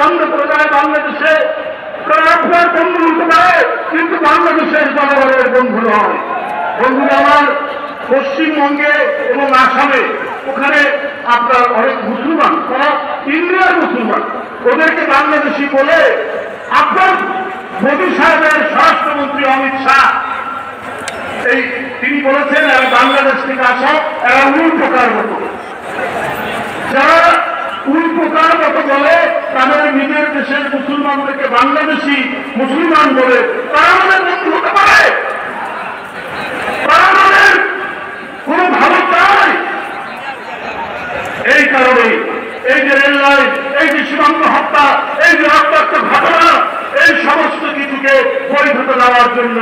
বন্ধ করে দেয় বাংলাদেশে, তারা আপনার বন্ধু হতে পারে কিন্তু বাংলাদেশের জনগণের বন্ধু নয়। বন্ধুরা আমার, পশ্চিমবঙ্গে এবং আসামে ওখানে আপনার অনেক মুসলমান, তারা ইন্ডিয়ার মুসলমান, ওদেরকে বাংলাদেশি বলে আপনার মোদী সাহেবের স্বরাষ্ট্রমন্ত্রী অমিত শাহ তিনি বলেছেন এরা বাংলাদেশ থেকে আসা, এরা উল পোকার মতো। যারা উল পোকার মতো বলে তাদের নিজের দেশের মুসলমানদেরকে বাংলাদেশি মুসলমান বলে, তারা আমাদের বন্ধু হতে পারে? তারা আমাদের কোন ভালো চায়? এই কারণে এই যে রেল লাইন, এই যে সীমান্ত হত্যা, এই যে রক্তাক্ত ঘটনা, এই সমস্ত কিছুকে বৈধতা দেওয়ার জন্য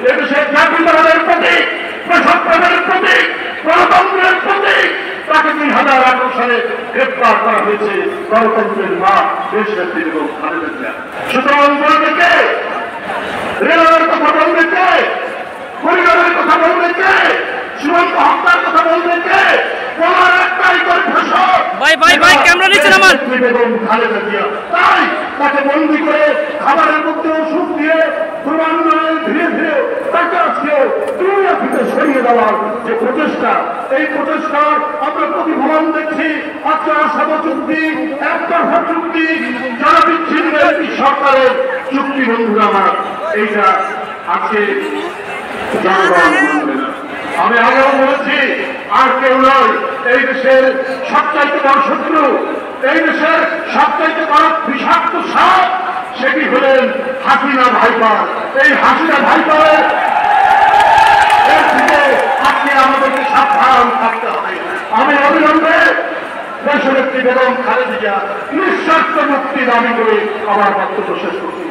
এদেশের জাতীয়তাবাদের প্রতীক, প্রশাসনের প্রতীক, গণতন্ত্রের প্রতীক তাকে 2018 সালে গ্রেপ্তার করা হয়েছে গণতন্ত্রের মা দেশনেত্রী বেগম খালেদা জিয়া। সুতরাং বলবে কে? রেলের কথা বলবে কে? পরিবারের কথা বলবে কে? সীমান্ত হত্যার কথা বলবে কে? বলার একটাই করে ভাষণ, ভাই ক্যামেরা নিচ্ছেন আমার। বেগম খালেদা জিয়া। তাই তাকে বন্দী করে খাবারের মধ্যে ওষুধ দিয়ে ক্রমান্বয়ে ধীরে ধীরে তাকে আজকে দুনিয়া থেকে সরিয়ে দেওয়ার যে প্রচেষ্টা, এই প্রচেষ্টার আমরা প্রতিফলন দেখছি। আজকে আসাম চুক্তি, একতরফা চুক্তি, যারা বিচ্ছিন্ন একটি সরকারের চুক্তি, বন্ধুরা আমার, এইটা আজকে জনগণ মানবে না। আমি আগেও বলেছি, আর কেউ নয় এই দেশের সবচাইতে বড় শত্রু, এই দেশের সবচাইতে বড় বিষাক্ত সাপ, সেটি হলেন হাসিনা ভাইপার। এই হাসিনা ভাইপারের থেকে আজকে আমাদেরকে সাবধান থাকতে হবে। আমি অবিলম্বে দেশনেত্রী বেগম খালেদা জিয়া নিঃস্বার্থ মুক্তি দাবি করে আমার বক্তব্য শেষ করছি।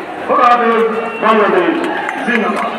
বাংলাদেশ জিন্দাবাদ।